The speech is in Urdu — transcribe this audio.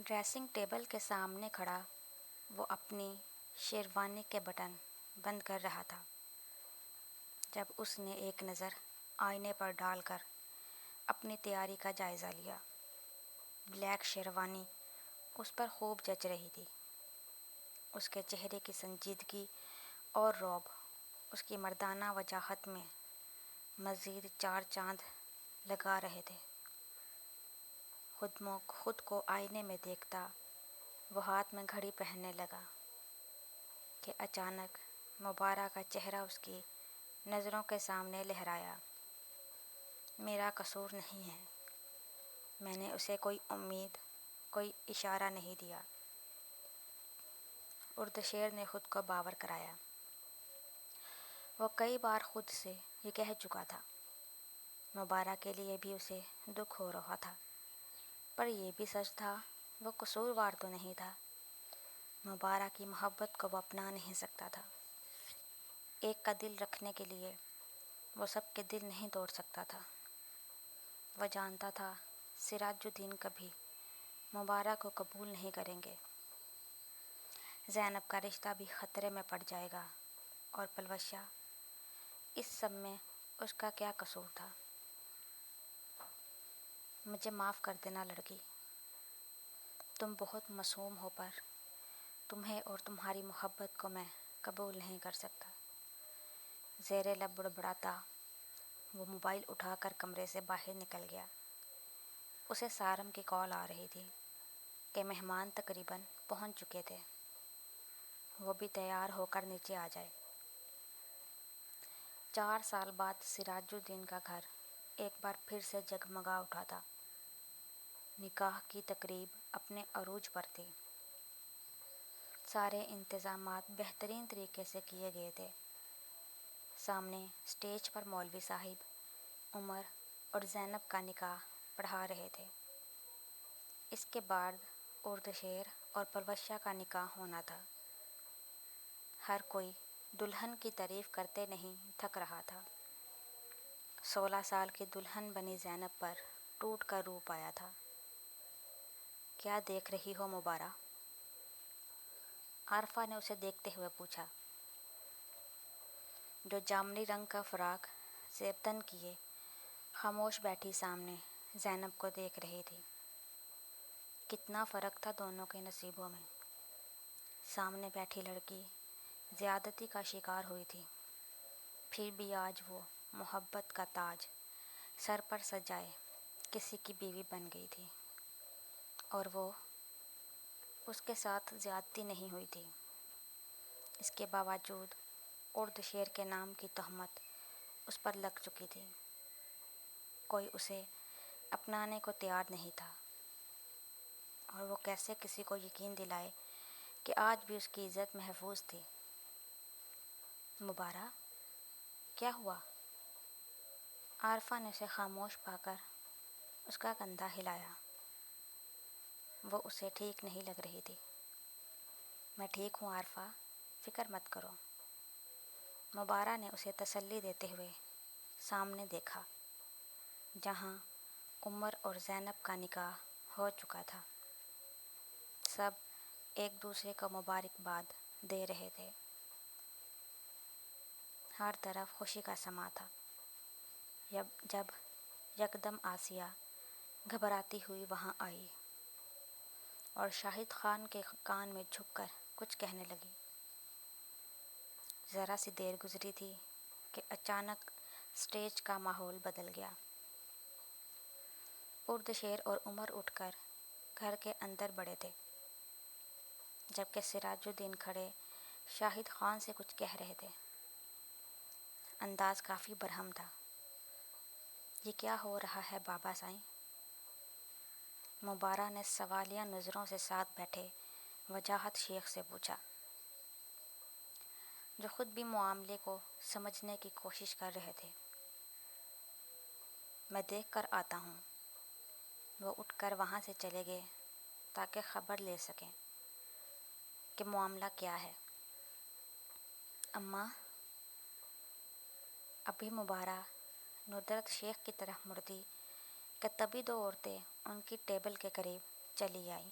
ڈریسنگ ٹیبل کے سامنے کھڑا وہ اپنی شیروانی کے بٹن بند کر رہا تھا جب اس نے ایک نظر آئینے پر ڈال کر اپنی تیاری کا جائزہ لیا۔ بلیک شیروانی اس پر خوب جچ رہی تھی۔ اس کے چہرے کی سنجیدگی اور رعب اس کی مردانہ وجاہت میں مزید 4 چاند لگا رہے تھے۔ خود کو آئینے میں دیکھتا وہ ہاتھ میں گھڑی پہننے لگا کہ اچانک مبارہ کا چہرہ اس کی نظروں کے سامنے لہرایا۔ میرا قصور نہیں ہے، میں نے اسے کوئی امید، کوئی اشارہ نہیں دیا۔ اردشیر نے خود کو باور کرایا۔ وہ کئی بار خود سے یہ کہہ چکا تھا۔ مبارہ کے لیے بھی اسے دکھ ہو رہا تھا، پر یہ بھی سچ تھا وہ قصوروار تو نہیں تھا۔ مبارہ کی محبت کو وہ اپنا نہیں سکتا تھا۔ ایک کا دل رکھنے کے لیے وہ سب کے دل نہیں توڑ سکتا تھا۔ وہ جانتا تھا سراج الدین کبھی مبارہ کو قبول نہیں کریں گے۔ زینب کا رشتہ بھی خطرے میں پڑ جائے گا، اور پلوشہ، اس سب میں اس کا کیا قصور تھا؟ مجھے معاف کر دینا لڑکی، تم بہت معصوم ہو، پر تمہیں اور تمہاری محبت کو میں قبول نہیں کر سکتا۔ زیر لب بڑبڑاتا وہ موبائل اٹھا کر کمرے سے باہر نکل گیا۔ اسے سارم کی کال آ رہی تھی کہ مہمان تقریباً پہنچ چکے تھے، وہ بھی تیار ہو کر نیچے آ جائے۔ 4 سال بعد سراج الدین کا گھر ایک بار پھر سے جگمگا اٹھا تھا۔ نکاح کی تقریب اپنے عروج پر تھی۔ سارے انتظامات بہترین طریقے سے کیے گئے تھے۔ سامنے اسٹیج پر مولوی صاحب عمر اور زینب کا نکاح پڑھا رہے تھے۔ اس کے بعد اردشیر اور پلوشہ کا نکاح ہونا تھا۔ ہر کوئی دلہن کی تعریف کرتے نہیں تھک رہا تھا۔ 16 سال کی دلہن بنی زینب پر ٹوٹ کر روپ آیا تھا۔ کیا دیکھ رہی ہو مبارہ؟ عارفہ نے اسے دیکھتے ہوئے پوچھا، جو جامنی رنگ کا فراق زیب تن کیے خاموش بیٹھی سامنے زینب کو دیکھ رہی تھی۔ کتنا فرق تھا دونوں کے نصیبوں میں۔ سامنے بیٹھی لڑکی زیادتی کا شکار ہوئی تھی، پھر بھی آج وہ محبت کا تاج سر پر سجائے کسی کی بیوی بن گئی تھی، اور وہ اس کے ساتھ زیادتی نہیں ہوئی تھی۔ اس کے باوجود اردشیر کے نام کی تہمت اس پر لگ چکی تھی۔ کوئی اسے اپنانے کو تیار نہیں تھا، اور وہ کیسے کسی کو یقین دلائے کہ آج بھی اس کی عزت محفوظ تھی؟ مبارہ، کیا ہوا؟ عارفہ نے اسے خاموش پا کر اس کا کندھا ہلایا۔ وہ اسے ٹھیک نہیں لگ رہی تھی۔ میں ٹھیک ہوں عارفہ، فکر مت کرو۔ مبارہ نے اسے تسلی دیتے ہوئے سامنے دیکھا، جہاں عمر اور زینب کا نکاح ہو چکا تھا۔ سب ایک دوسرے کو مبارکباد دے رہے تھے۔ ہر طرف خوشی کا سماں تھا۔ جب یکدم آسیہ گھبراتی ہوئی وہاں آئی اور شاہد خان کے کان میں جھک کر کچھ کہنے لگی۔ ذرا سی دیر گزری تھی کہ اچانک اسٹیج کا ماحول بدل گیا۔ اردشیر اور عمر اٹھ کر گھر کے اندر بڑھے تھے، جبکہ سراج الدین کھڑے شاہد خان سے کچھ کہہ رہے تھے۔ انداز کافی برہم تھا۔ یہ کیا ہو رہا ہے بابا سائیں؟ مبارہ نے سوالیہ نظروں سے ساتھ بیٹھے وجاہت شیخ سے پوچھا، جو خود بھی معاملے کو سمجھنے کی کوشش کر رہے تھے۔ میں دیکھ کر آتا ہوں۔ وہ اٹھ کر وہاں سے چلے گئے تاکہ خبر لے سکیں کہ معاملہ کیا ہے۔ اماں، ابھی مبارہ ندرت شیخ کی طرف مڑتی کہ تبھی 2 عورتیں ان کی ٹیبل کے قریب چلی آئیں۔